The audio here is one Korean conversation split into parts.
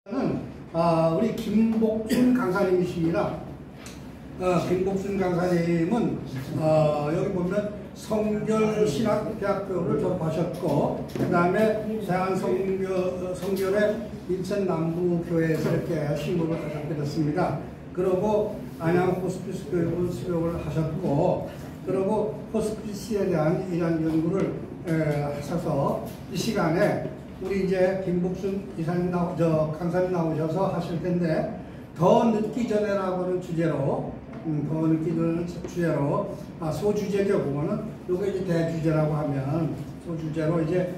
우리 김복순 강사님이십니다. 김복순 강사님은 여기 보면 성결신학대학교를 졸업하셨고, 그 다음에 대한성결의 인천남부교회에서 이렇게 신부를 하셨게 됐습니다. 그리고 안양 호스피스 교육을 수료를 하셨고, 그리고 호스피스에 대한 이런 연구를 하셔서 이 시간에 우리 이제 김복순 이사님 강사님 나오셔서 하실 텐데, 더 늦기 전에라고 하는 주제로, 더 늦기 전에 주제로, 소주제죠. 그거는 요게 이제 대주제라고 하면 소주제로 이제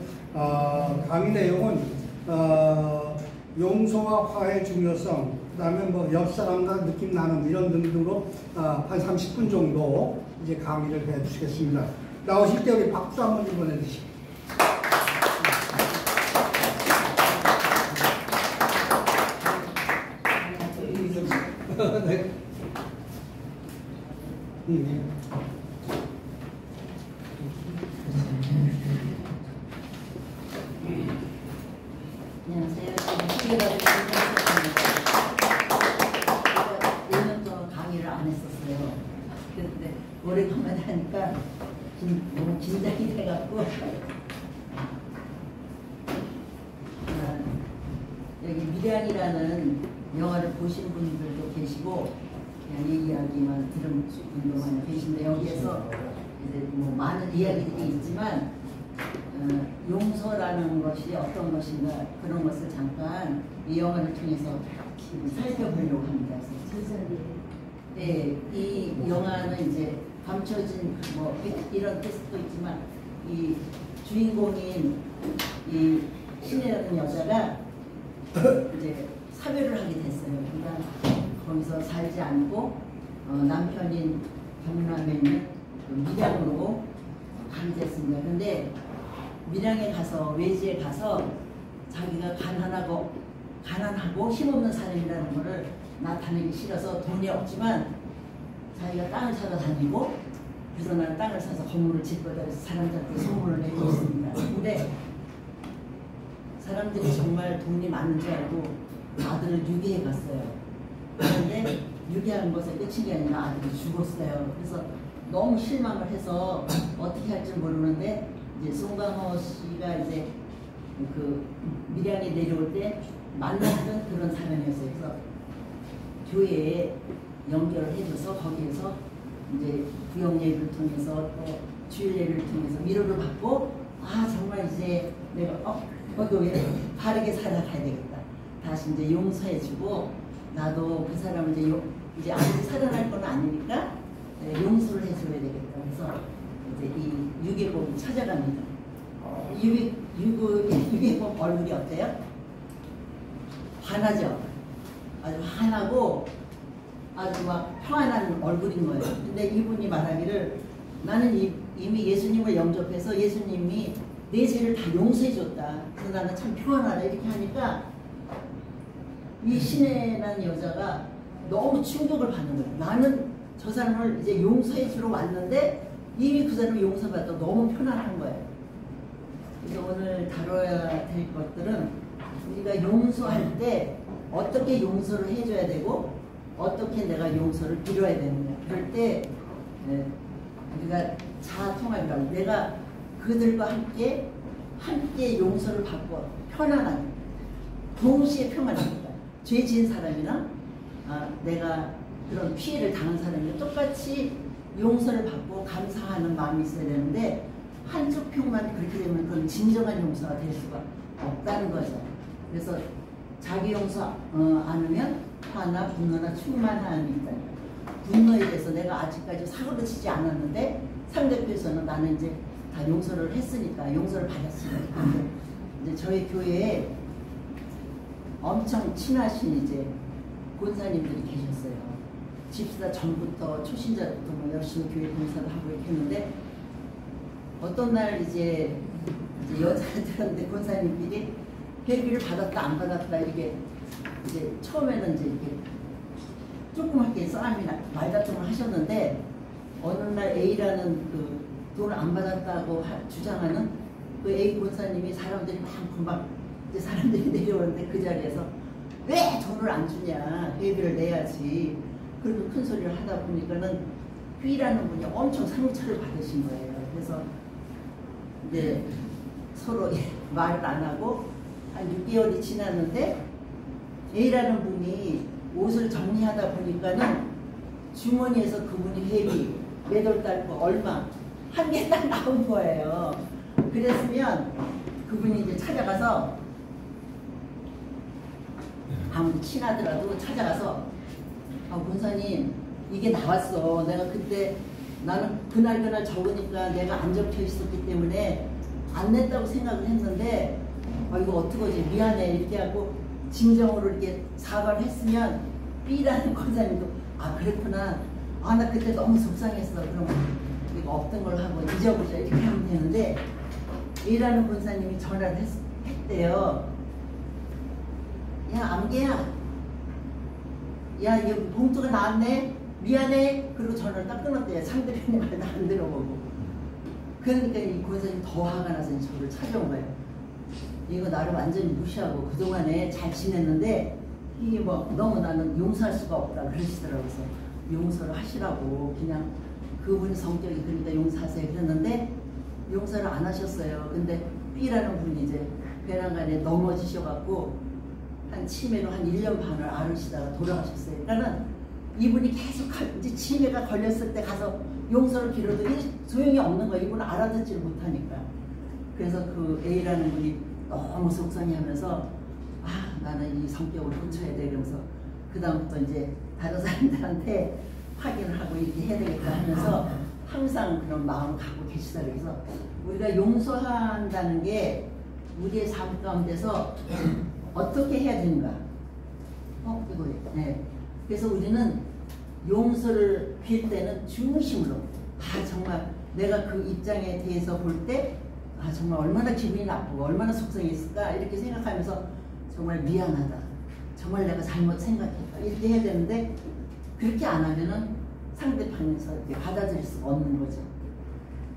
강의 내용은 용서와 화해의 중요성, 그 다음에 뭐 옆사람과 느낌 나눔 이런 등등으로 한 30분 정도 이제 강의를 해 주시겠습니다. 나오실 때 우리 박수 한번 보내 주시죠. 네. 안녕하세요. 1년 동안 강의를 안 했었어요. 그런데 오래간만에 하니까 너무 긴장이 돼갖고 여기 미량이라는 영화를 보신 분들도 계시고 그냥 이야기만 들은 분도 많이 계신데, 여기에서 이제 뭐 많은 이야기들이 있지만 용서라는 것이 어떤 것인가, 그런 것을 잠깐 이 영화를 통해서 살펴보려고 합니다. 네, 이 영화는 이제 감춰진 뭐 이런 테스트도 있지만, 이 주인공인 이 신혜라는 여자가 이제 사별을 하게 됐어요. 그러니까 거기서 살지 않고 남편인 경남에 있는 밀양으로 가게 됐습니다. 근데 밀양에 가서, 외지에 가서 자기가 가난하고 힘없는 사람이라는 것을 나타내기 싫어서 돈이 없지만 자기가 땅을 사러 다니고, 그래서 나는 땅을 사서 건물을 질 거다 해서 사람들한테 소문을 내고 있습니다. 근데 사람들이 정말 돈이 많은 줄 알고 아들을 유기해 갔어요. 그런데 유기한 것에 끝인 게 아니라 아들이 죽었어요. 그래서 너무 실망을 해서 어떻게 할지 모르는데, 이제 송강호 씨가 이제 그 밀양에 내려올 때 만났던 그런 사람이었어요. 그래서 교회에 연결을 해줘서 거기에서 이제 구역 예배를 통해서 또 주일 예배를 통해서 위로를 받고, 정말 이제 내가 왜 바르게 살아가야 되겠다. 다시 이제 용서해주고, 나도 그 사람을 이제 아무리 살아날 건 아니니까 용서를 해줘야 되겠다. 그래서 이제 이 유괴범이 찾아갑니다. 유괴범 얼굴이 어때요? 환하죠? 아주 환하고 아주 막 평안한 얼굴인 거예요. 근데 이분이 말하기를, 나는 이미 예수님을 영접해서 예수님이 내 죄를 다 용서해줬다. 그래서 나는 참 평안하다. 이렇게 하니까 이 신혜라는 여자가 너무 충격을 받는 거예요. 나는 저 사람을 이제 용서해주러 왔는데 이미 그 사람이 용서받아 너무 편안한 거예요. 그래서 오늘 다뤄야 될 것들은, 우리가 용서할 때 어떻게 용서를 해줘야 되고 어떻게 내가 용서를 빌어야 되느냐. 그럴 때 우리가 자아통합이라고, 내가 그들과 함께 용서를 받고 편안하게, 동시에 평안합니다. 죄 지은 사람이나 내가 그런 피해를 당한 사람이 똑같이 용서를 받고 감사하는 마음이 있어야 되는데, 한쪽 편만 그렇게 되면 그건 진정한 용서가 될 수가 없다는 거죠. 그래서 자기 용서 않으면 화나 분노나 충만함이 있다. 분노에 대해서 내가 아직까지 사고를 치지 않았는데 상대편에서는 나는 이제 다 용서를 했으니까, 용서를 받았으니까. 이제 저희 교회에 엄청 친하신 이제 권사님들이 계셨어요. 집사 전부터 초신자부터 뭐 열심히 교회 봉사를 하고 이렇게 했는데, 어떤 날 이제 여자들한테 권사님들이 회비를 받았다 안 받았다 이렇게 이제 처음에는 이제 이렇게 조그맣게 싸움이나 말다툼을 하셨는데, 어느 날 A라는 그 돈을 안 받았다고 주장하는 그 A 권사님이 사람들이 많고 막 이제 사람들이 내려오는데 그 자리에서 왜 돈을 안 주냐, 회비를 내야지. 그리고 큰 소리를 하다 보니까는 B라는 분이 엄청 상처를 받으신 거예요. 그래서 이제 서로 말을 안 하고 한 6개월이 지났는데 A라는 분이 옷을 정리하다 보니까는 주머니에서 그분이 회비 매달 달 얼마 한 개 딱 나온 거예요. 그랬으면 그분이 이제 찾아가서 아무리 친하더라도 찾아가서 권사님 이게 나왔어. 내가 그때 나는 그날 적으니까 내가 안 적혀 있었기 때문에 안 냈다고 생각을 했는데 이거 어떡하지 미안해 이렇게 하고 진정으로 이렇게 사과를 했으면 B라는 권사님도 그랬구나. 나 그때 너무 속상했어. 그럼 이거 없던 걸 하고 잊어보자 이렇게 하면 되는데 A라는 권사님이 전화를 했대요. 야 암개야, 야 이거 봉투가 나왔네 미안해. 그리고 전화를 딱 끊었대요. 상대편의 말도 안 들어보고. 그러니까 이 권사님 더 화가 나서 저를 찾아온 거예요. 이거 나를 완전히 무시하고 그동안에 잘 지냈는데 이게 뭐 너무 나는 용서할 수가 없다 그러시더라고요. 그래서 용서를 하시라고 그냥 그분의 성격이 그러니까 용서하세요 그랬는데 용서를 안 하셨어요. 근데 B라는 분이 이제 배란간에 넘어지셔갖고 한 치매로 한 1년 반을 앓으시다가 돌아가셨어요. 그러니까는 이분이 계속 이제 치매가 걸렸을 때 가서 용서를 빌어도 소용이 없는 거예요. 이분은 알아듣지를 못하니까. 그래서 그 A라는 분이 너무 속상해하면서 나는 이 성격을 고쳐야 돼. 그러면서 그 다음부터 이제 다른 사람들한테 확인을 하고 이렇게 해야 되겠다 하면서 항상 그런 마음을 갖고 계시더라고요. 그래서 우리가 용서한다는 게 우리의 삶 가운데서 어떻게 해야 되는가? 네. 그래서 우리는 용서를 빌 때는 중심으로 정말 내가 그 입장에 대해서 볼 때 정말 얼마나 기분이 나쁘고 얼마나 속상했을까 이렇게 생각하면서 정말 미안하다. 정말 내가 잘못 생각했다. 이렇게 해야 되는데 그렇게 안 하면은 상대방에서 받아들일 수가 없는 거죠.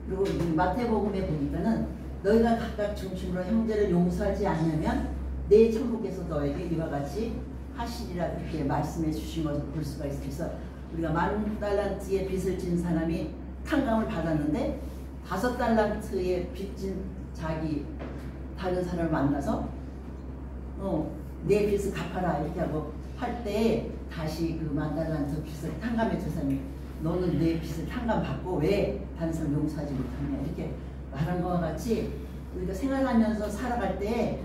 그리고 이 마태복음에 보니까는 너희가 각각 중심으로 형제를 용서하지 않으면 내 천국에서 너에게 이와 같이 하시리라 그렇게 말씀해 주신 것을 볼 수가 있어요. 그래서 우리가 10,000달란트의 빚을 진 사람이 탕감을 받았는데 5달란트의 빚진 자기 다른 사람을 만나서 내 빚을 갚아라 이렇게 하고 할 때 다시 그 10,000달란트 빚을 탕감해 준 사람이 너는 내 빚을 탕감받고 왜 다른 사람 용서하지 못하냐 이렇게 말한 것과 같이 우리가 생활하면서 살아갈 때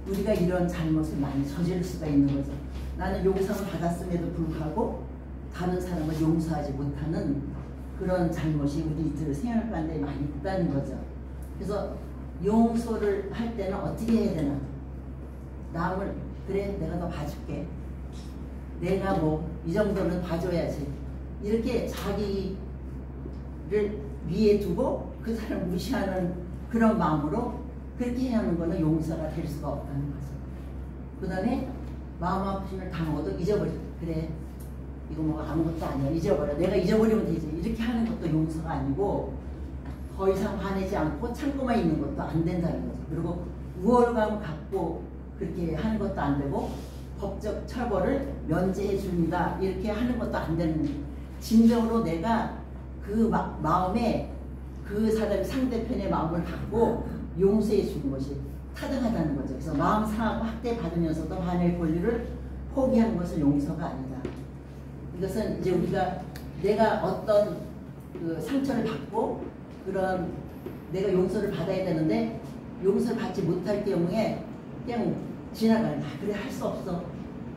우리가 이런 잘못을 많이 저지를 수가 있는 거죠. 나는 용서를 받았음에도 불구하고 다른 사람을 용서하지 못하는 그런 잘못이 우리들 생활 가운데 많이 있다는 거죠. 그래서 용서를 할 때는 어떻게 해야 되나? 남을 그래 내가 너 봐줄게. 내가 뭐 이 정도는 봐줘야지. 이렇게 자기를 위에 두고 그 사람을 무시하는 그런 마음으로 그렇게 해야 하는 거는 용서가 될 수가 없다는 거죠. 그 다음에 마음 아픔을 당하고도 잊어버려. 그래 이거 뭐 아무것도 아니야. 잊어버려. 내가 잊어버리면 되지. 이렇게 하는 것도 용서가 아니고 더 이상 화내지 않고 참고만 있는 것도 안 된다는 거죠. 그리고 우월감을 갖고 그렇게 하는 것도 안 되고 법적 처벌을 면제해 줍니다. 이렇게 하는 것도 안 되는 거예요. 진정으로 내가 그 마음에 그 사람이 상대편의 마음을 갖고 용서해 주는 것이 타당하다는 거죠. 그래서 마음 상하고 학대 받으면서도 화낼 권리를 포기하는 것은 용서가 아니다. 이것은 이제 우리가 내가 어떤 그 상처를 받고 그런 내가 용서를 받아야 되는데 용서를 받지 못할 경우에 그냥 지나가는 그래 할 수 없어.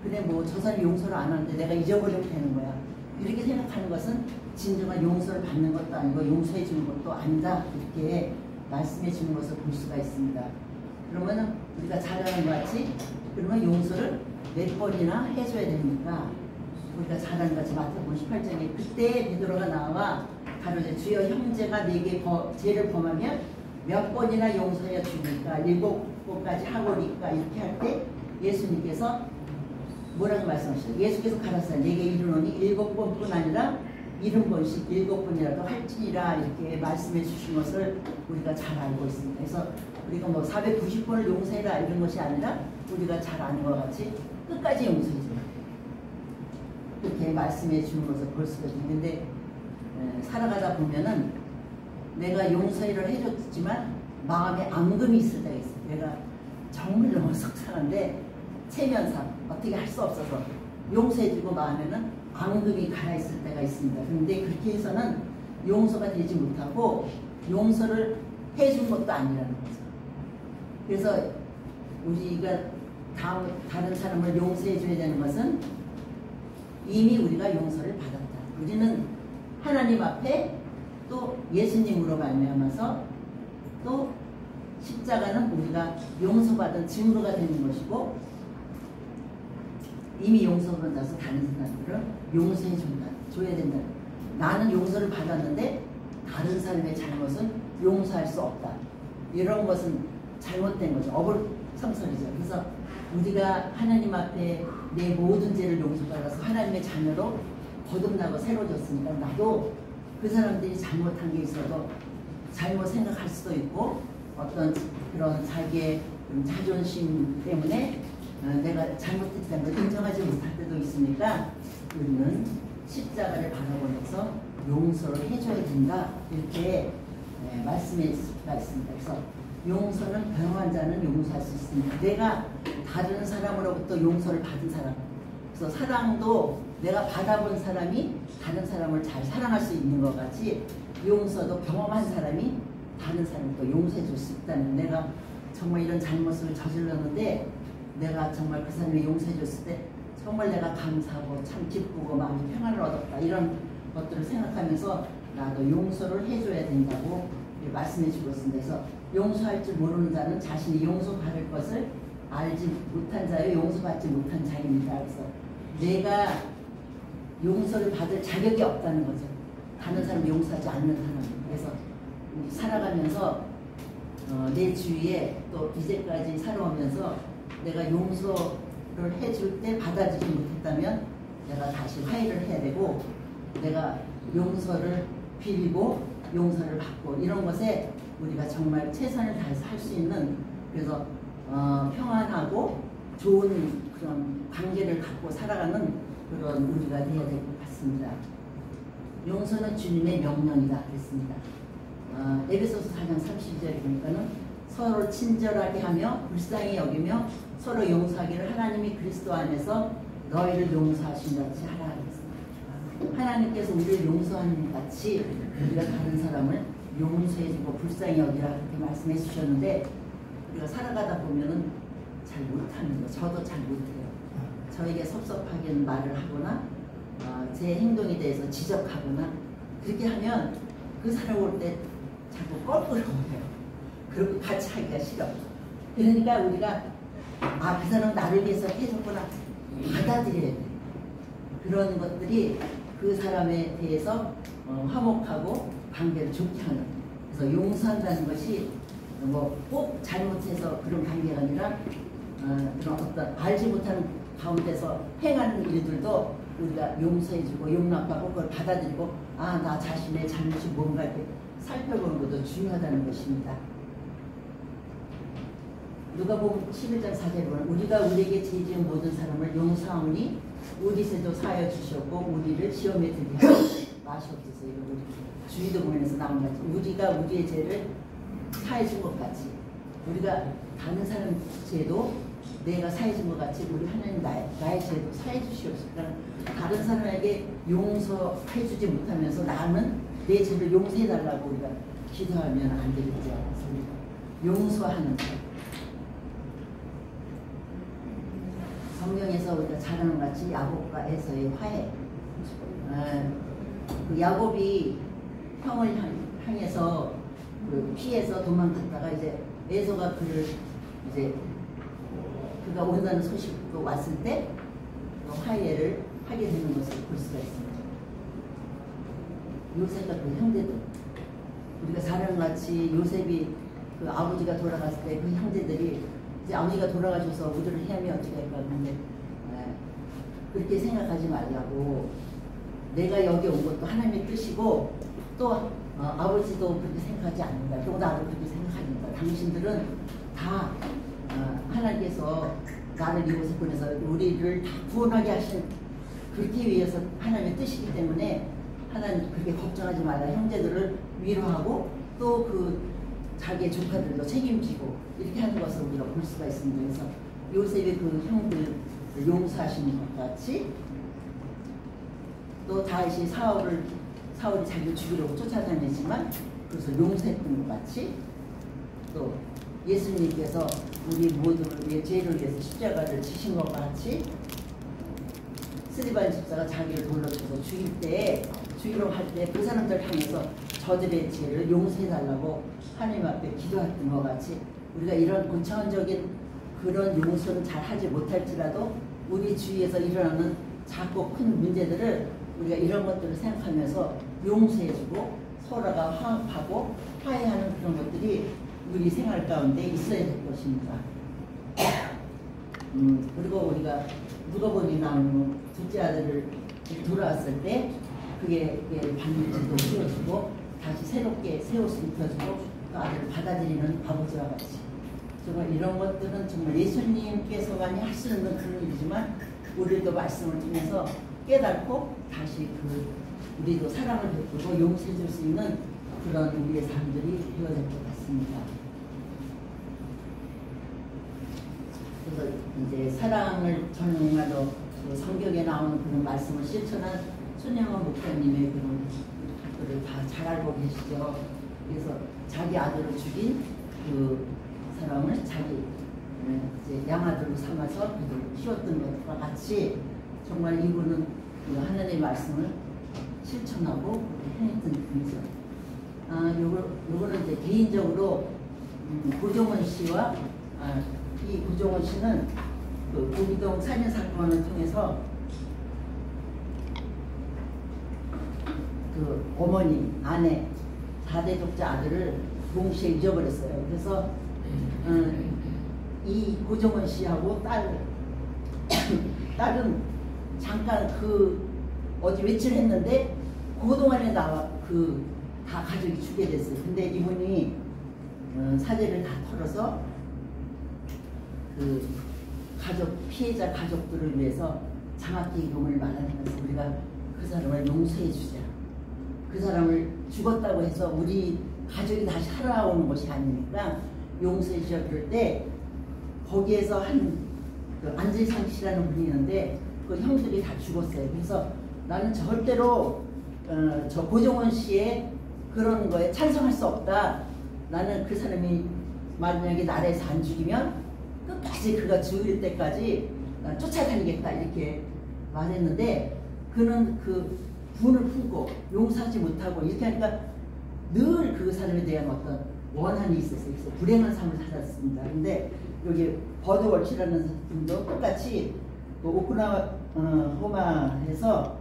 그래 뭐 저 사람이 용서를 안 하는데 내가 잊어버리면 되는 거야. 이렇게 생각하는 것은 진정한 용서를 받는 것도 아니고 용서해 주는 것도 아니다. 이렇게 말씀해 주는 것을 볼 수가 있습니다. 그러면 우리가 잘하는 것 같이 그러면 용서를 몇 번이나 해줘야 됩니까? 우리가 잘하는 것 같이 마태복음 18장에 그때 베드로가 나와 가로되 주여 형제가 내게 죄를 범하면 몇 번이나 용서해 줍니까? 7번까지 하고니까 이렇게 할 때 예수님께서 뭐라고 말씀하셨어요? 예수께서 가라사대 내게 이르노니 7번뿐 아니라 70번씩 7번이라도 할지니라 이렇게 말씀해 주신 것을 우리가 잘 알고 있습니다. 그래서 우리가 뭐 490번을 용서해라 이런 것이 아니라 우리가 잘 아는 것 같이 끝까지 용서해 줘. 그렇게 말씀해 주는 것을 볼 수가 있어요. 근데 살아가다 보면은 내가 용서를 해줬지만 마음에 앙금이 있을 때가 있어요. 내가 정말 너무 속상한데 체면상 어떻게 할 수 없어서 용서해주고 마음에는 앙금이 가라있을 때가 있습니다. 그런데 그렇게 해서는 용서가 되지 못하고 용서를 해준 것도 아니라는 거죠. 그래서 우리가 다른 사람을 용서해줘야 되는 것은 이미 우리가 용서를 받았다. 우리는 하나님 앞에 또 예수님으로 말미암아서 또 십자가는 우리가 용서받은 증거가 되는 것이고 이미 용서받아서 다른 사람들을 용서해 줘야 된다. 나는 용서를 받았는데 다른 사람의 잘못은 용서할 수 없다. 이런 것은 잘못된 거죠. 어불성설이죠. 그래서 우리가 하나님 앞에 내 모든 죄를 용서받아서 하나님의 자녀로 거듭나고 새로워졌으니까 나도 그 사람들이 잘못한 게 있어도 잘못 생각할 수도 있고 어떤 그런 자기의 자존심 때문에 내가 잘못했다는 걸 인정하지 못할 때도 있으니까 우리는 십자가를 바라보면서 용서를 해줘야 된다. 이렇게 말씀가 있습니다. 그래서 용서는 병한 자는 용서할 수 있습니다. 내가 다른 사람으로부터 용서를 받은 사람, 그래서 사랑도 내가 받아본 사람이 다른 사람을 잘 사랑할 수 있는 것 같이 용서도 경험한 사람이 다른 사람을 또 용서해 줄 수 있다는, 내가 정말 이런 잘못을 저질렀는데 내가 정말 그 사람이 용서해 줬을 때 정말 내가 감사하고 참 기쁘고 마음이 평안을 얻었다, 이런 것들을 생각하면서 나도 용서를 해줘야 된다고 말씀해 주고 있습니다. 그래서 용서할 줄 모르는 자는 자신이 용서받을 것을 알지 못한 자요 용서받지 못한 자입니다. 그래서 내가 용서를 받을 자격이 없다는 거죠. 다른 사람 용서하지 않는 사람. 그래서 살아가면서 내 주위에 또 이제까지 살아오면서 내가 용서를 해줄 때 받아주지 못했다면 내가 다시 화해를 해야 되고, 내가 용서를 빌고 용서를 받고 이런 것에 우리가 정말 최선을 다해서 할 수 있는, 그래서 평안하고 좋은 그런 관계를 갖고 살아가는 그런 우리가 되어야 될 것 같습니다. 용서는 주님의 명령이다 그랬습니다. 에베소서 4장 32절에 보니까는 서로 친절하게 하며 불쌍히 여기며 서로 용서하기를 하나님이 그리스도 안에서 너희를 용서하신 같이 하라 그랬습니다. 하나님께서 우리를 용서하는 같이 우리가 다른 사람을 용서해주고 불쌍히 여기라 그렇게 말씀해 주셨는데, 우리가 살아가다 보면은 잘 못하는 거, 저도 잘 못해요. 저에게 섭섭하게 말을 하거나 제 행동에 대해서 지적하거나 그렇게 하면 그 사람 올 때 자꾸 껄끄러워요. 그리고 같이 하기가 싫어. 그러니까 우리가 그 사람은 나를 위해서 해줬구나 받아들여야 돼. 그런 것들이 그 사람에 대해서 화목하고 관계를 좋게 하는, 그래서 용서한다는 것이 뭐 꼭 잘못해서 그런 관계가 아니라 그런 어떤 알지 못하는 가운데서 행하는 일들도 우리가 용서해주고 용납하고 그걸 받아들이고 나 자신의 잘못이 뭔가 이렇게 살펴보는 것도 중요하다는 것입니다. 누가복음 11장 4절에 보면 우리가 우리에게 죄 지은 모든 사람을 용서하오니 우리 죄도 사하여 주셨고 우리를 시험에 들게 하지 마시옵소서. 이런 우리 주의도 보면서 나온 거죠. 우리가 우리의 죄를 사해준 것 같이, 우리가 다른 사람 죄도 내가 사해준 것 같이 우리 하나님 나의 죄도 사해 주시옵소서. 다른 사람에게 용서해주지 못하면서 나는 내 죄를 용서해달라고 우리가 기도하면 안 되겠죠. 용서하는 것. 성경에서 우리가 잘 아는 것 같이 야곱과 에서의 화해. 그 야곱이 형을 향해서 피해서 도망갔다가 이제 에서가 그를 이제 그가 온다는 소식도 왔을 때 화해를 하게 되는 것을 볼 수가 있습니다. 요셉과 그 형제들, 우리가 잘 아는 것 같이 요셉이 그 아버지가 돌아갔을 때 그 형제들이 이제 아버지가 돌아가셔서 우리를 해하면 어떻게 할까 하는데 그렇게 생각하지 말라고, 내가 여기 온 것도 하나님의 뜻이고 또 아버지도 그렇게 생각하지 않는다. 또 나도 그렇게 생각하니까 당신들은 다 하나님께서 나를 이곳에 보내서 우리를 다 구원하게 하신 그렇기 위해서 하나님의 뜻이기 때문에 하나님 그렇게 걱정하지 말라. 형제들을 위로하고 또 그 자기의 조카들도 책임지고 이렇게 하는 것을 우리가 볼 수가 있습니다. 그래서 요셉의 그 형들 용서하시는 것 같이 또 다윗이 사울이 자기를 죽이려고 쫓아다녔지만 그래서 용서했던 것 같이 또 예수님께서 우리 모두를 위해 죄를 위해서 십자가를 지신 것 같이 스데반 집사가 자기를 돌로 쳐서 죽일 때 죽이려고 할 때 그 사람들 향해서 저들의 죄를 용서해달라고 하나님 앞에 기도했던 것 같이 우리가 이런 고차원적인 그런 용서는 잘 하지 못할지라도 우리 주위에서 일어나는 작고 큰 문제들을 우리가 이런 것들을 생각하면서 용서해주고 서로가 화합하고 화해하는 그런 것들이 우리 생활 가운데 있어야 될 것입니다. 그리고 우리가 누가복음에 나오는 둘째 아들을 돌아왔을 때 그게 반일지도 키워주고 다시 새롭게 새 옷을 입혀주고 그 아들을 받아들이는 아버지와 같이 정말 이런 것들은 정말 예수님께서만이 할 수 있는 그런 일이지만 우리도 말씀을 통해서 깨닫고 다시 우리도 사랑을 베풀고 용서해 줄 수 있는 그런 우리의 삶들이 되어야 될 것 같습니다. 그래서 이제 사랑을 정말로 그 성경에 나오는 그런 말씀을 실천한 손영원 목사님의 그런 것들을 다 잘 알고 계시죠. 그래서 자기 아들을 죽인 그 사람을 자기 이제 양아들로 삼아서 그들을 키웠던 것과 같이 정말 이분은 그 하나님의 말씀을 실천하고 해냈던 분이죠. 요거는 이제 개인적으로 고종원 씨와 이 고종원 씨는 그 고기동 살인 사건을 통해서 그 어머니, 아내, 4대 독자 아들을 동시에 잊어버렸어요. 그래서 이 고종원 씨하고 딸은 잠깐 어디 외출을 했는데 그동안에 다 가족이 죽게 됐어요. 근데 이분이 사제를 다 털어서 그 피해자 가족들을 위해서 장학기금을 마련하면서 우리가 그 사람을 용서해 주자. 그 사람을 죽었다고 해서 우리 가족이 다시 살아오는 것이 아니니까 용서해 주자. 그럴 때 거기에서 그 안재상 씨라는 분이 있는데 그 형들이 다 죽었어요. 그래서 나는 절대로 저 고종원 씨의 그런 거에 찬성할 수 없다. 나는 그 사람이 만약에 나라에서 안 죽이면 끝까지 그가 죽을 때까지 난 쫓아다니겠다 이렇게 말했는데 그는 그 분을 품고 용서하지 못하고 이렇게 하니까 늘 그 사람에 대한 어떤 원한이 있었어요. 그래서 불행한 삶을 살았습니다. 근데 여기 버드월치라는 분도 똑같이 그 오클라호마에서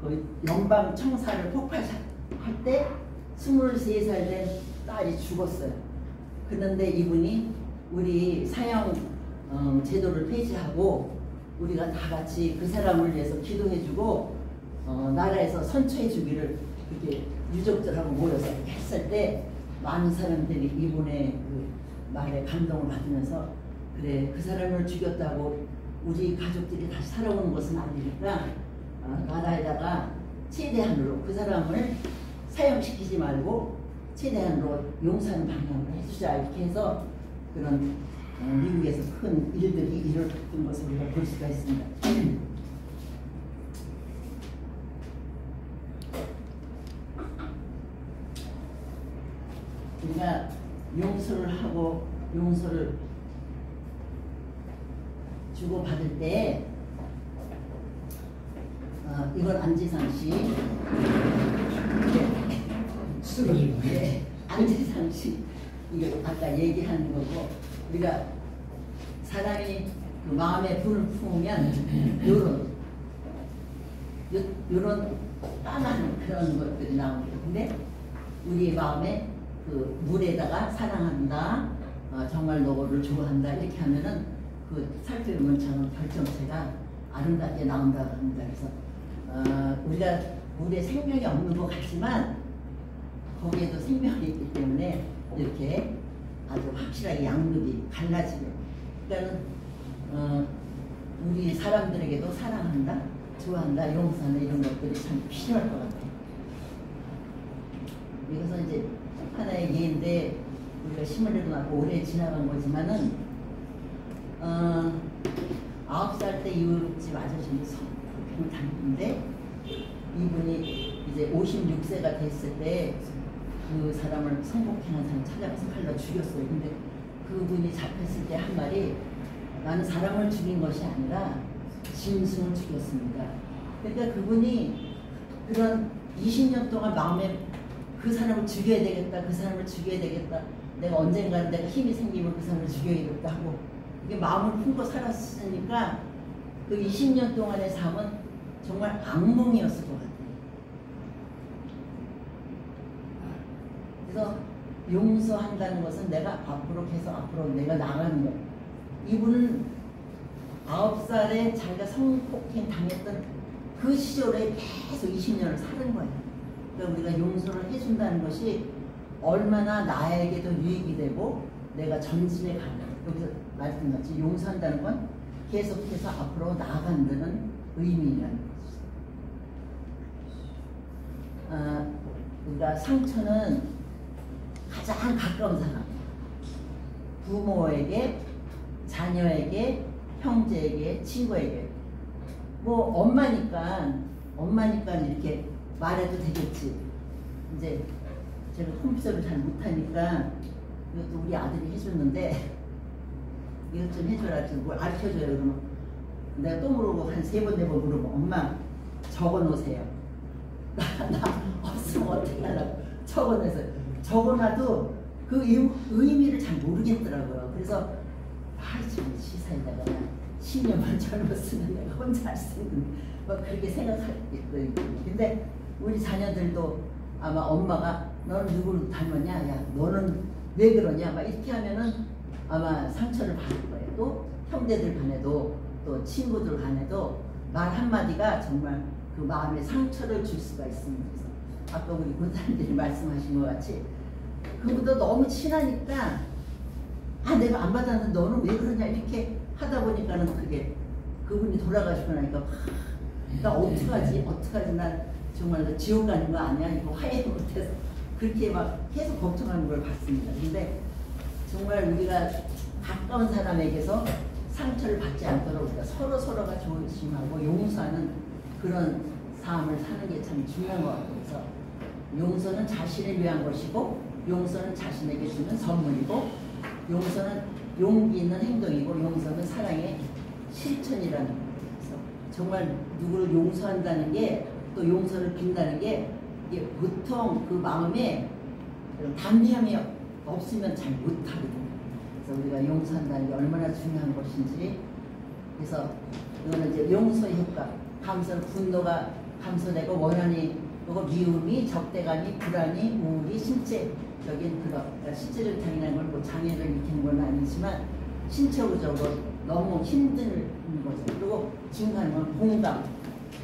그 연방 청사를 폭발할 때 23살 된 딸이 죽었어요. 그런데 이분이 우리 사형 제도를 폐지하고 우리가 다 같이 그 사람을 위해서 기도해주고 나라에서 선처해주기를 이렇게 유족들하고 모여서 했을 때 많은 사람들이 이분의 그 말에 감동을 받으면서 그래 그 사람을 죽였다고 우리 가족들이 다시 살아오는 것은 아니니까 나라에다가 최대한으로 그 사람을 사형시키지 말고 최대한으로 용서하는 방향으로 해주자 이렇게 해서 그런 미국에서 큰 일들이 일어났던 것을 우리가 볼 수가 있습니다. 우리가 용서를 하고 용서를 주고받을 때 이건 안재상 씨 네, 안재상 씨 이거 아까 얘기하는 거고 우리가 사람이 그 마음에 불을 품으면 요런 까만 그런 것들이 나옵니다. 근데 우리 마음에 그 물에다가 사랑한다, 정말 너를 좋아한다 이렇게 하면은 그 살펴보면 저는 결정체가 아름답게 나온다고 합니다. 그래서 우리가 물에 생명이 없는 것 같지만 거기에도 생명이 있기 때문에 이렇게 아주 확실하게 양육이 갈라지게. 그러니까 우리 사람들에게도 사랑한다, 좋아한다, 용서한다 이런 것들이 참 필요할 것 같아요. 이것은 이제 하나의 예인데 우리가 힘을 잃어가고 오래 지나간 거지만은 9살 때 이웃집 아저씨는 성폭행을 당했는데 이분이 이제 56세가 됐을 때 그 사람을 성폭행한 사람 찾아가서 칼로 죽였어요. 근데 그분이 잡혔을 때 한 말이 나는 사람을 죽인 것이 아니라 짐승을 죽였습니다. 그러니까 그분이 그런 20년 동안 마음에 그 사람을 죽여야 되겠다, 그 사람을 죽여야 되겠다, 내가 언젠가는 내가 힘이 생기면 그 사람을 죽여야겠다 하고 이게 마음을 품고 살았으니까 그 20년 동안의 삶은 정말 악몽이었을 것 같아요. 그래서 용서한다는 것은 내가 앞으로 내가 나가는 거. 이분은 9살에 자기가 성폭행 당했던 그 시절에 계속 20년을 사는 거예요. 그러니까 우리가 용서를 해준다는 것이 얼마나 나에게도 유익이 되고 내가 전진에 가는, 여기서 말씀같이 용서한다는 건 계속해서 앞으로 나아간다는 의미라는 거죠. 우리가 상처는 가장 가까운 사람, 부모에게, 자녀에게, 형제에게, 친구에게. 뭐 엄마니까 이렇게 말해도 되겠지. 이제 제가 컴퓨터를 잘 못하니까 이것도 우리 아들이 해줬는데 이것 좀 해줘라, 좀 뭘 가르쳐줘요. 그러면 내가 또 물어보고 한 3번 4번 물어보고 엄마 적어놓으세요. 나 없으면 어떻게 하려고 적어놓으세요. 적어놔도 그 의미를 잘 모르겠더라고요. 그래서 지금 시사에다가 10년만 젊었으면 내가 혼자 할 수 있는 뭐 그렇게 생각하겠거든요. 근데 우리 자녀들도 아마 엄마가 너는 누구를 닮았냐, 야 너는 왜 그러냐 막 이렇게 하면은 아마 상처를 받을 거예요. 또 형제들 간에도 또 친구들 간에도 말 한마디가 정말 그 마음에 상처를 줄 수가 있습니다. 그래서 아까 우리 권사님들이 말씀하신 것 같이 그보다 너무 친하니까 내가 안 받았는데 너는 왜 그러냐 이렇게 하다 보니까는 그게 그분이 돌아가시고 나니까 나 어떡하지 난 정말 지옥 가는 거 아니야 이거 화해 못해서 그렇게 막 계속 걱정하는 걸 봤습니다. 근데 정말 우리가 가까운 사람에게서 상처를 받지 않도록 우리가 서로가 조심하고 용서하는 그런 삶을 사는 게 참 중요한 것 같아요. 그래서 용서는 자신을 위한 것이고 용서는 자신에게 주는 선물이고 용서는 용기 있는 행동이고 용서는 사랑의 실천이라는 거예요. 그래서 정말 누구를 용서한다는 게 또 용서를 빈다는 게 이게 보통 그 마음에 담대함이 없으면 잘 못하거든요. 그래서 우리가 용서한다는 게 얼마나 중요한 것인지 그래서 이거는 이제 용서의 효과 분노가 감소되고 원한이 그리고 미움이 적대감이 불안이 우울이 신체적인 그러니까 신체적 장애라는 걸 뭐 장애를 일으키는 건 아니지만 신체적으로 너무 힘든 거죠. 그리고 증가하는 건 공감,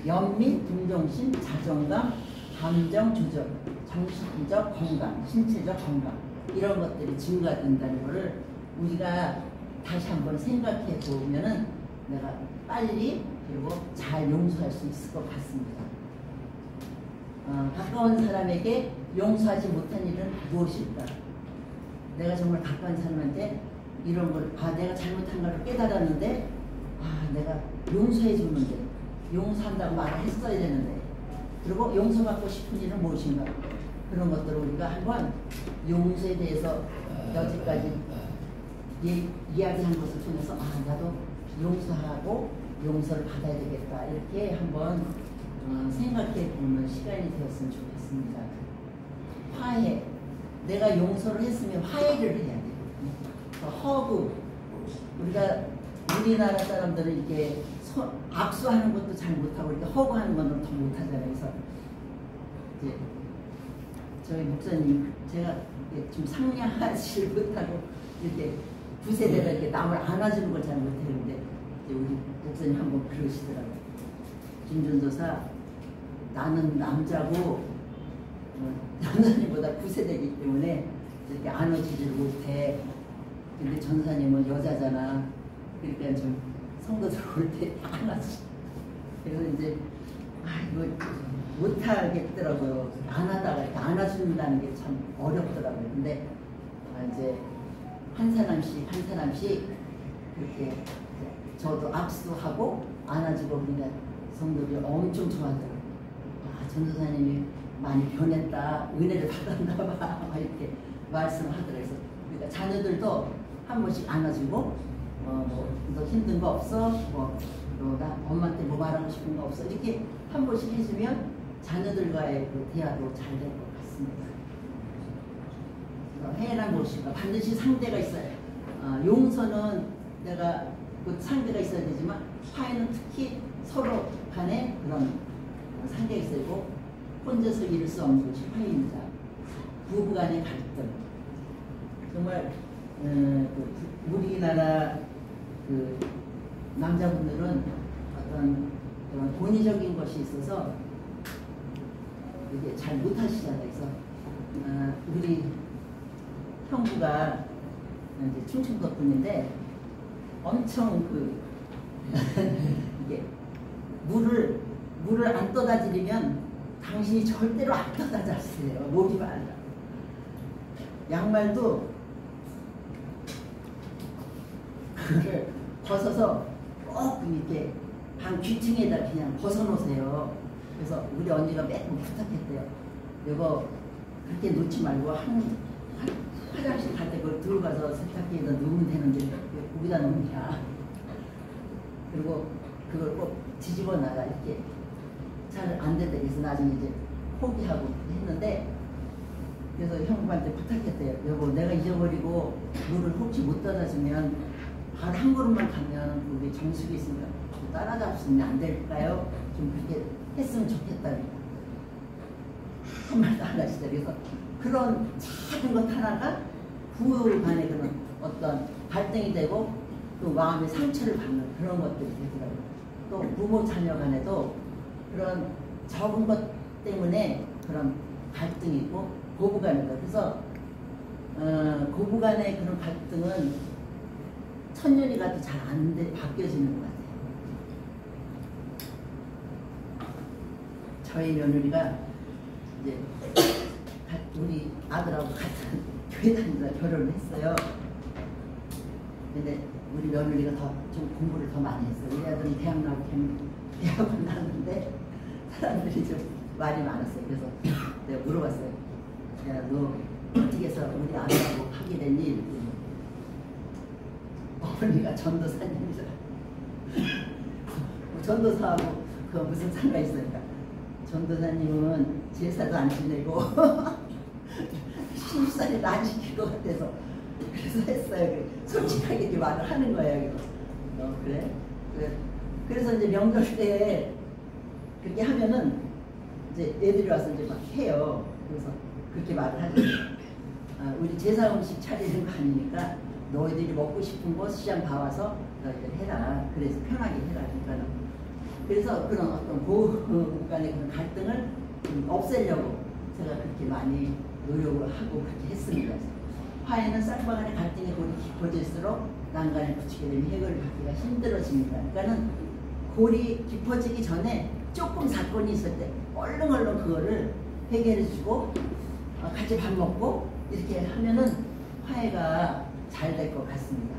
연민, 동정심, 자존감, 감정 조절, 정신적 건강, 신체적 건강 이런 것들이 증가된다는 것을 우리가 다시 한번 생각해 보면은 내가 빨리 그리고 잘 용서할 수 있을 것 같습니다. 가까운 사람에게 용서하지 못한 일은 무엇일까? 내가 정말 가까운 사람한테 이런 걸 내가 잘못한 걸 깨달았는데 내가 용서해 주는데 용서한다고 말을 했어야 되는데 그리고 용서받고 싶은 일은 무엇인가? 그런 것들을 우리가 한번 용서에 대해서 여기까지 이야기한 것을 통해서 나도 용서하고 용서를 받아야 되겠다 이렇게 한번 생각해 보는 시간이 되었으면 좋겠습니다. 화해. 내가 용서를 했으면 화해를 해야 돼요. 허그. 우리가 우리나라 사람들은 이렇게 악수하는 것도 잘 못하고 이렇게 허그하는 건 더 못하잖아요. 그래서 이제 저희 목사님 제가 좀 상냥하지 못하고 이렇게 두세대가 이렇게 남을 안아주는 걸 잘 못했는데 우리 목사님 한번 그러시더라고요. 김전도사 나는 남자고 전사님보다 9세대이기 때문에 이렇게 안아주지를 못해. 근데 전사님은 여자잖아. 그러니까 좀 성도 들어올 때 다 안아주시고. 그래서 이제 이거 못하겠더라고요. 안 하다가 이렇게 안아준다는 게 참 어렵더라고요. 근데 이제 한 사람씩 그렇게 저도 악수하고 안아주고 그러니까 성도들이 엄청 좋아하더라고요. 전도사님이 많이 변했다, 은혜를 받았나 봐 이렇게 말씀하더라고요. 그래서 그러니까 자녀들도 한 번씩 안아주고 너 힘든 거 없어? 나 엄마한테 뭐 말하고 싶은 거 없어? 이렇게 한 번씩 해주면 자녀들과의 그 대화도 잘 될 것 같습니다. 해란 무엇인가 반드시 상대가 있어요. 용서는 내가 그 상대가 있어야 되지만 화해는 특히 서로 간에 그런 상대가 있어야 되고 혼자서 이룰 수 없는 것이 화해입니다. 부부 간의 갈등 정말 우리나라 그 남자분들은 어떤 그런 권위적인 것이 있어서 이게 잘 못하시잖아요. 그래서 우리 형부가 이제 충청도 분인데 엄청 이게 물을 안 떠다 드리면 당신이 절대로 안 떠다 줬어요. 목이 말라. 양말도 그걸 벗어서 꼭 이렇게 방 귀층에다 그냥 벗어놓으세요. 그래서 우리 언니가 매번 부탁했대요. 이거 그렇게 놓지 말고 화장실 갈 때 그걸 들고 가서 세탁기에다 넣으면 되는데 왜 거기다 놓냐. 그리고 그걸 꼭 뒤집어 놔라 이렇게 잘 안 된다. 그래서 나중에 이제 포기하고 했는데 그래서 형부한테 부탁했대요. 여보 내가 잊어버리고 물을 혹시 못 떠다 주면 발 한 걸음만 가면 우리 정수기 있으니까 따라잡수면 안 될까요? 좀 그렇게 했으면 좋겠다. 한 말도 안 하시다. 그래서 그런 작은 것 하나가 부부 간에 그런 어떤 갈등이 되고 또 마음의 상처를 받는 그런 것들이 되더라고요. 또 부모 자녀 간에도 그런 적은 것 때문에 그런 갈등이 있고 고부 간에도 그래서 고부 간의 그런 갈등은 천년이 가도 잘 안 바뀌어지는 것 같아요. 저희 며느리가 이제 우리 아들하고 같은 교회 다니다가 결혼을 했어요. 근데 우리 며느리가 좀 공부를 더 많이 했어요. 우리 아들은 대학원 나왔는데 사람들이 좀 말이 많았어요. 그래서 내가 물어봤어요. 야, 너 어떻게 해서 우리 아들하고 하게 됐니? 어머니가 전도사님이라. 전도사하고 그거 무슨 상관이 있으니까. 전도사님은 제사도 안 지내고 신입살이도 안 시킬 것 같아서 그래서 했어요. 솔직하게 이렇게 말을 하는 거예요. 그래? 그래서 이제 명절 때 그렇게 하면은 이제 애들이 와서 이제 막 해요. 그래서 그렇게 말을 하죠. 우리 제사 음식 차리는 거 아니니까 너희들이 먹고 싶은 거 시장 봐와서 너희들 해라. 그래서 편하게 해라. 그래서 그런 어떤 부부 간의 그런 갈등을 없애려고 제가 그렇게 많이 노력을 하고 그렇게 했습니다. 화해는 쌍방간의 갈등이 골이 깊어질수록 난간을 붙이게 되면 해결받기가 힘들어집니다. 그러니까는 골이 깊어지기 전에 조금 사건이 있을 때 얼른 그거를 해결해주고 같이 밥 먹고 이렇게 하면은 화해가 잘 될 것 같습니다.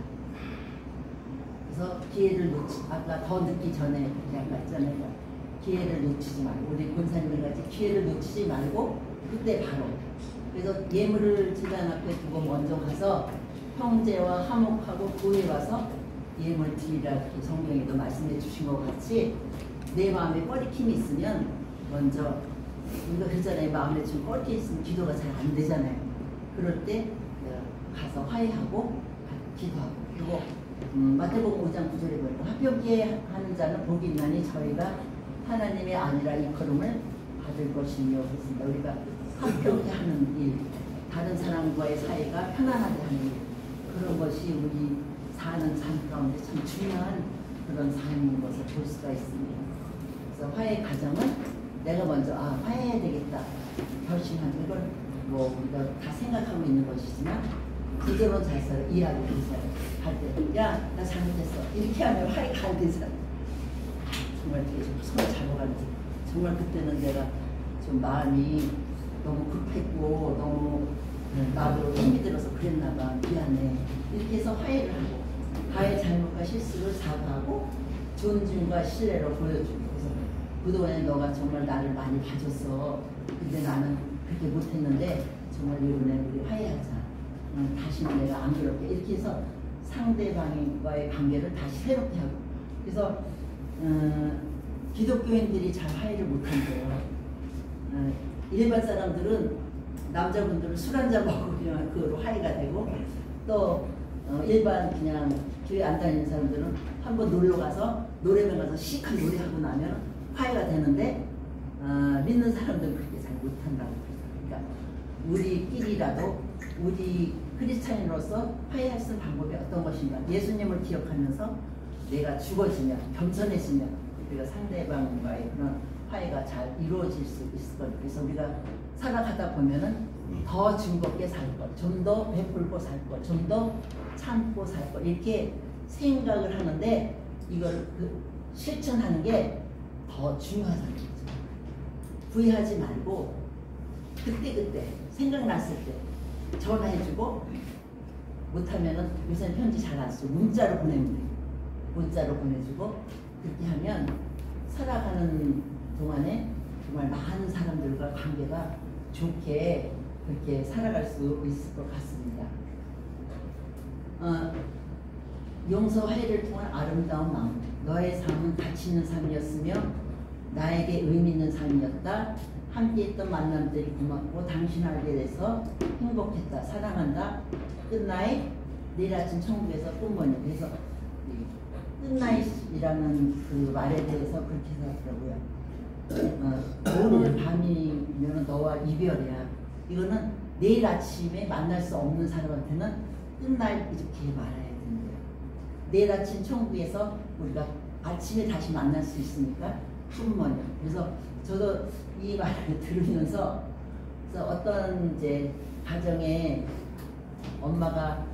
그래서 기회를 아까 더 늦기 전에 그렇게 했잖아요. 기회를 놓치지 말고 우리 권사님들 같이 기회를 놓치지 말고 그때 바로 그래서 예물을 제단 앞에 두고 먼저 가서 형제와 화목하고 구해 와서 예물 드리라 이렇게 성경에도 말씀해 주신 것 같이 내 마음에 꺼리낌이 있으면 먼저 우리가 그러잖아요. 마음에 좀 꺼리낌이 있으면 기도가 잘 안 되잖아요. 그럴 때 가서 화해하고 기도하고 그리고 마태복음 5장 9절에 보니까 화평케 하는 자는 복이 있나니 저희가 하나님의 아니라 이끌음을 받을 것이며 그렇습니다. 우리가 화평케 하는 일, 다른 사람과의 사이가 편안하게 하는 일 그런 것이 우리 사는 삶 가운데 참 중요한 그런 삶인 것을 볼 수가 있습니다. 그래서 화해 과정은 내가 먼저 화해해야 되겠다 결심하는 걸 뭐 우리가 다 생각하고 있는 것이지만 부드러운 잘 살아. 이해하고 할 때. 야, 나 잘못했어. 이렇게 하면 화해가 안 되잖아. 정말 되게 좀 손을 잡아가면서. 정말 그때는 내가 좀 마음이 너무 급했고, 너무 나도 힘이 들어서 그랬나 봐. 미안해. 이렇게 해서 화해를 하고, 나의 잘못과 실수를 사과하고, 존중과 신뢰로 보여주고. 그래서 그동안에 너가 정말 나를 많이 봐줬어. 근데 나는 그렇게 못했는데, 정말 이번에 우리 화해하자. 다시는 내가 안 그럴게. 이렇게 해서 상대방과의 관계를 다시 새롭게 하고. 그래서 기독교인들이 잘 화해를 못한대요. 일반 사람들은 남자분들은 술 한잔 먹고 그냥 그걸로 화해가 되고, 또 일반 그냥 교회 안 다니는 사람들은 한번 놀러 가서 노래방 가서 시큰 노래하고 나면 화해가 되는데, 믿는 사람들은 그렇게 잘 못한다고. 그러니까 우리끼리라도 우리 크리스찬으로서 화해할 수 있는 방법이 어떤 것인가. 예수님을 기억하면서 내가 죽어지면, 겸손해지면 우리가 상대방과의 그런 화해가 잘 이루어질 수 있을 거예요. 그래서 우리가 살아가다 보면은 더 즐겁게 살 것, 좀 더 베풀고 살 것, 좀 더 참고 살 것, 이렇게 생각을 하는데 이걸 실천하는 게 더 중요하다는 거죠. 후회하지 말고 그때그때 생각났을 때 전화해주고, 못하면은 요새는 편지 잘 안 쓰고 문자로 보내면 돼요. 문자로 보내주고, 그렇게 하면 살아가는 동안에 정말 많은 사람들과 관계가 좋게 그렇게 살아갈 수 있을 것 같습니다. 용서화해를 통한 아름다운 마음. 너의 삶은 가치 있는 삶이었으며 나에게 의미 있는 삶이었다. 함께했던 만남들이 고맙고 당신 알게 돼서 행복했다. 사랑한다. 끝나잇. 내일 아침 천국에서 꽃머니. 그래서 끝나잇이라는 그 말에 대해서 그렇게 생각하더라고요. 오늘 밤이면 너와 이별이야. 이거는 내일 아침에 만날 수 없는 사람한테는 끝나잇 이렇게 말해야 된대요. 내일 아침 천국에서 우리가 아침에 다시 만날 수 있으니까 꽃머니. 그래서 저도 이 말을 들으면서, 그래서 어떤 이제 가정에 엄마가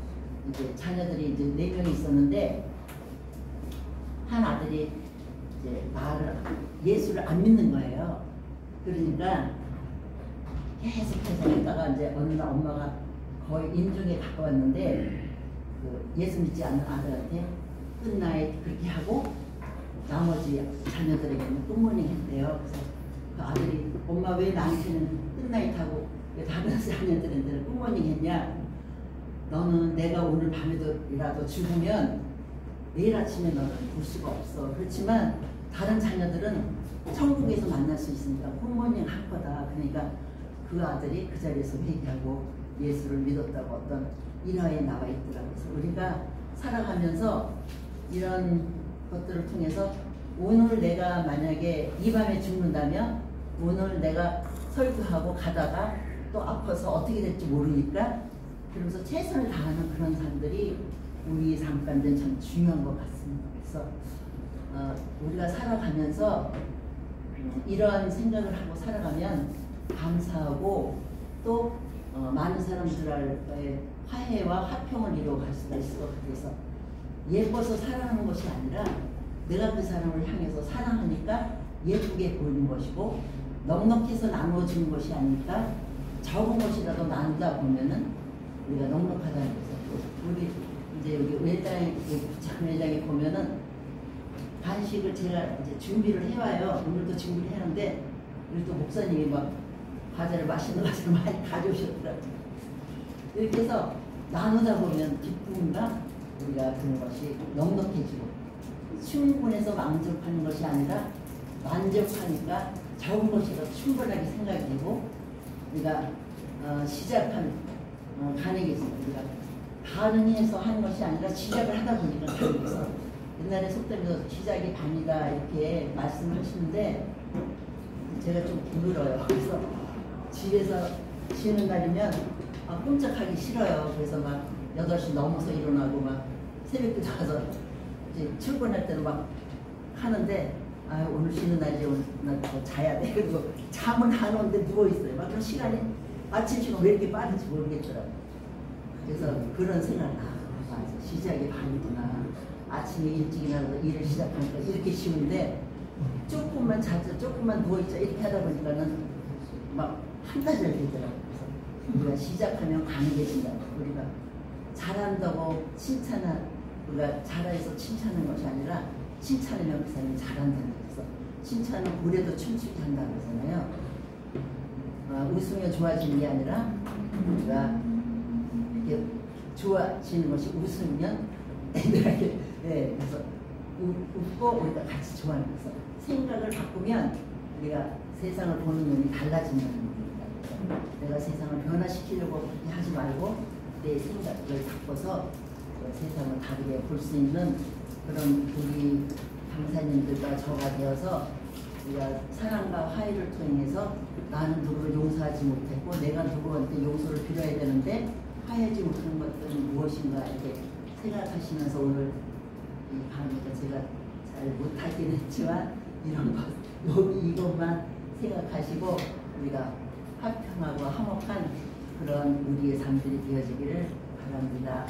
이제 자녀들이 이제 4명이 있었는데, 한 아들이 이제 예수를 안 믿는 거예요. 그러니까 계속해서 했다가 이제 어느 날 엄마가 거의 임종에 가까웠는데, 그 예수 믿지 않는 아들한테 끝나잇 그렇게 하고 나머지 자녀들에게는 굿모닝 했대요. 그래서 그 아들이 엄마 왜 나한테는 끝나잇 하고 왜 다른 자녀들한테는 굿모닝 했냐? 너는 내가 오늘 밤에도라도 죽으면 내일 아침에 너는 볼 수가 없어. 그렇지만 다른 자녀들은 천국에서 만날 수 있으니까 굿모닝 할 거다. 그러니까 그 아들이 그 자리에서 회개하고 예수를 믿었다고 어떤 일화에 나와 있더라고요. 그래서 우리가 살아가면서 이런 것들을 통해서 오늘 내가 만약에 이 밤에 죽는다면 오늘 내가 설교하고 가다가 또 아파서 어떻게 될지 모르니까, 그러면서 최선을 다하는 그런 사람들이 우리 삶 가운데 참 중요한 것 같습니다. 그래서 우리가 살아가면서 이러한 생각을 하고 살아가면 감사하고 또 많은 사람들과의 화해와 화평을 이루어갈 수가 있을 것 같아서, 예뻐서 사랑하는 것이 아니라 내가 그 사람을 향해서 사랑하니까 예쁘게 보이는 것이고, 넉넉해서 나누어주는 것이 아니니까 적은 것이라도 나누다 보면은 우리가 넉넉하다는 거죠. 우리 이제 여기 부장회장에 보면은 간식을 제가 이제 준비를 해와요. 오늘도 준비를 했는데, 우리 또 목사님이 막 과자를 맛있는 과자를 많이 가져오셨더라고요. 이렇게 해서 나누다 보면 기쁨과 우리가 그런 것이 넉넉해지고, 충분해서 만족하는 것이 아니라 만족하니까 적은 것이라도 충분하게 생각이 되고, 우리가 시작한 가능해집니다. 우리가 가능해서 하는 것이 아니라 시작을 하다 보니까 가능해서, 옛날에 속담에서 시작이 반이다 이렇게 말씀하시는데 제가 좀 게을러요. 그래서 집에서 쉬는 날이면 꼼짝하기 싫어요. 그래서 막 8시 넘어서 일어나고 막 새벽에 가서 이제 출근할 때는 막 하는데, 오늘 쉬는 날이지, 오늘 더 자야 돼. 그리고 잠은 안 오는데 누워있어요. 막 그런 시간이 아침 시간 왜 이렇게 빠른지 모르겠더라고요. 그래서 그런 생각, 맞아. 시작이 밤이구나. 아침에 일찍 일어나서 일을 시작하니까 이렇게 쉬운데 조금만 자주 조금만 누워있자 이렇게 하다 보니까는 막 한 달이 되더라고요. 그래서 우리가 시작하면 강해진다. 우리가 잘한다고 우리가 잘해서 칭찬하는 것이 아니라 칭찬하면 그 사람이 잘한다는 거죠. 칭찬은 고래도 춤추게 한다고 하잖아요. 웃으면 좋아지는 게 아니라 우리가 이렇게 좋아지는 것이 웃으면 애들에게 그래서 웃고 우리가 같이 좋아하는 거죠. 생각을 바꾸면 우리가 세상을 보는 눈이 달라진다는 겁니다. 내가 세상을 변화시키려고 그렇게 하지 말고 내 생각을 바꿔서 세상을 다르게 볼 수 있는 그런 우리 강사님들과 저가 되어서 우리가 사랑과 화해를 통해서 나는 누구를 용서하지 못했고 내가 누구한테 용서를 빌어야 되는데 화해하지 못하는 것들은 무엇인가 이렇게 생각하시면서 오늘 이 밤에도 제가 잘 못하긴 했지만 이런 것 이것만 생각하시고 우리가 화평하고 화목한 그런 우리의 삶들이 되어지기를 바랍니다.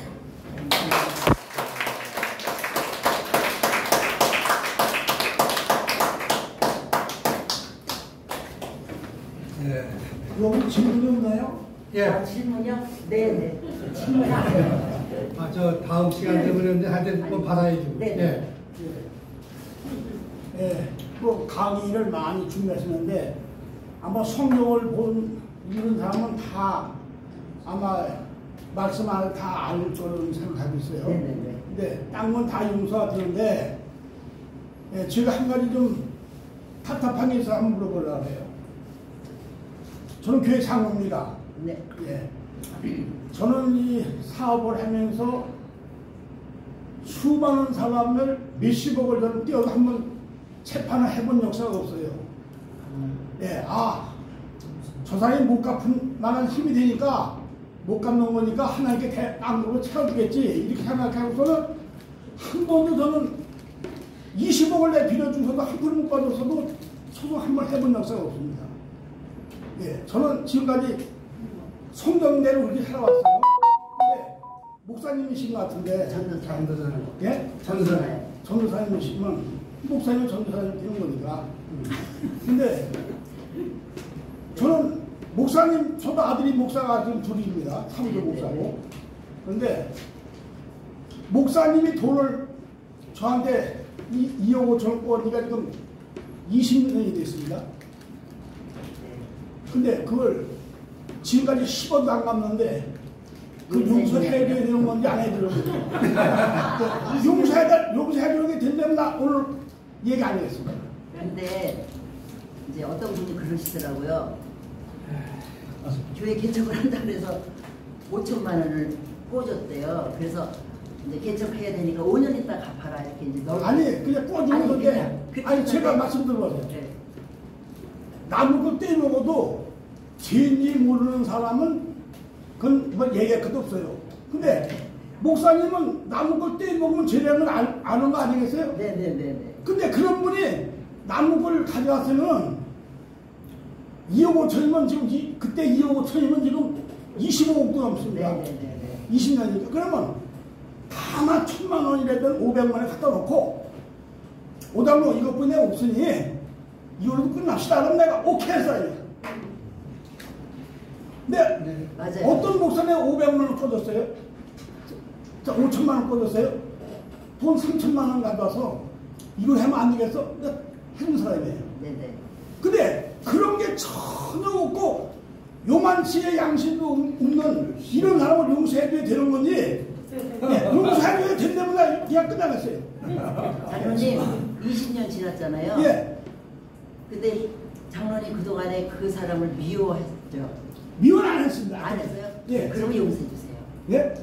여기 질문이 없나요? 예. 질문이요? 네네. 질문이 저 다음 시간 되면 하여튼 뭐 받아야죠. 네. 예. 뭐 강의를 많이 준비하시는데 아마 성경을 본 이런 사람은 다 아마 말씀 안에 다 알 거라고 생각하고 있어요. 네네네. 근데 딴 건 다 용서가 되는데 제가 한 가지 좀 답답한 게 있어서 한번 물어보려고 해요. 저는 교회 장로입니다. 네. 예. 저는 이 사업을 하면서 수많은 사람을 몇십억을 저는 띄어서 한번 재판을 해본 역사가 없어요. 예, 저 사람이 못 갚은 만한 힘이 되니까 못 갚는 거니까 하나님께 악으로 채워주겠지 이렇게 생각하고서는 한 번도 저는 20억을 내 빌어주고서도 한 푼 못 받아서도 소송 한 번 해본 역사가 없습니다. 예, 저는 지금까지 성경대로 그렇게 살아왔어요. 근데 목사님이신 것 같은데 전도사님. 예? 전도사님이시면 목사님 전도사님 되는 거니까. 근데 저는 목사님, 저도 아들이 목사가 지금 둘입니다. 사무소 목사고. 그런데 목사님이 돈을 저한테 2억 5천 원이니까 지금 20년이 됐습니다. 근데 그걸 지금까지 10원도 안 갚는데 그 용서해줘야 되는 건지 안 해주는 건지 용서해주는 게 된다면 나 오늘 얘기 안 하겠습니다. 근데 이제 어떤 분이 그러시더라고요. 교회 개척을 한다 그래서 5천만 원을 꽂았대요. 그래서 이제 개척해야 되니까 5년 있다 갚아라 이렇게 이제 아니 그냥 꽂은 건데 아니 제가 말씀 들어보세요. 네. 남은 거 떼먹어도 죄인지 모르는 사람은 그건 뭐 얘기할 것도 없어요. 근데 목사님은 남은 걸 떼먹으면 죄라는 아는 거 아니겠어요? 네네네네. 근데 그런 분이 남은 걸 가져와서는 2억 5천이면 지금 그때 2억 5천이면 지금 25억도 넘습니다. 네네네. 20년이니까. 그러면 다만 1,000만 원이라든 500만 원에 갖다 놓고 오다모 이것뿐이 없으니 이걸로 끝납시다. 그럼 내가 오케이 했어요. 근데 맞아요. 어떤 목사님 500만 원 꽂았어요? 5천만 원 꽂았어요? 돈 3천만 원 가져와서 이걸 하면 안 되겠어? 해준 사람이에요. 네네. 근데 그런 게 전혀 없고 요만치의 양심도 없는 이런 사람을 용서해줘야 되는 건지 용서해줘야 된다면 나 그냥 끝나겠어요. 장로님 20년 지났잖아요. 예. 근데 장로님 그동안에 그 사람을 미워했죠. 미워는 안 했습니다. 안 했어요? 예. 그러면 용서해 주세요. 예?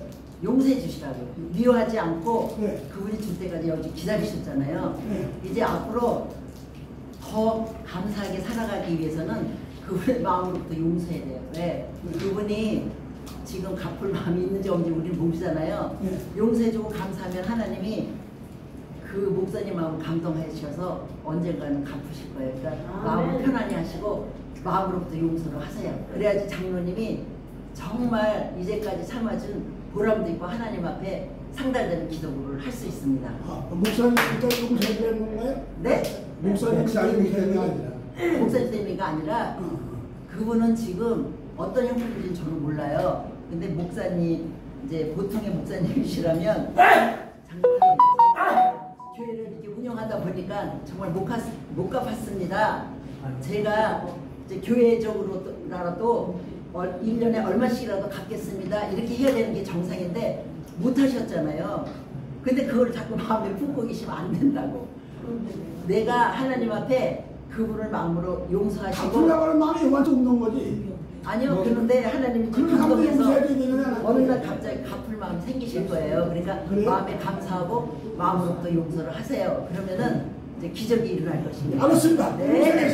용서해 주시라고요. 미워하지 않고 네. 그분이 줄 때까지 여기 기다리셨잖아요. 네. 이제 앞으로 더 감사하게 살아가기 위해서는 그분의 마음으로부터 용서해야 돼요. 왜? 그분이 지금 갚을 마음이 있는지 없는지 우리는 모르잖아요. 네. 용서해주고 감사하면 하나님이 그 목사님 마음을 감동하셔서 언젠가는 갚으실 거예요. 그러니까 마음을 편안히 하시고 마음으로부터 용서를 하세요. 그래야지 장로님이 정말 이제까지 참아준 보람도 있고 하나님 앞에 상달되는 기도를 할 수 있습니다. 목사님 그때 용서해 드리는 건가요? 네? 목사님 목사님이 되는 게 아니라. 목사님 때문이가 아니라 그분은 지금 어떤 형편인지는 저는 몰라요. 근데 목사님 이제 보통의 목사님이시라면 장로님 교회를 이렇게 운영하다 보니까 정말 못 갚았습니다. 제가 이제 교회적으로라도 1년에 얼마씩이라도 갚겠습니다. 이렇게 해야 되는 게 정상인데 못 하셨잖아요. 근데 그걸 자꾸 마음에 품고 계시면 안 된다고. 내가 하나님 앞에 그분을 마음으로 용서하시고 갚으려고 하는 마음이 완전 없는 거지. 아니요. 그런데 하나님이 그런 감동해서 감동이 있어야 되는 어느 날 갑자기 갚을 마음이 생기실 거예요. 그러니까 그래요? 마음에 감사하고 마음으로부터 용서를 하세요. 그러면은 이제 기적이 일어날 것입니다. 알았습니다. 네.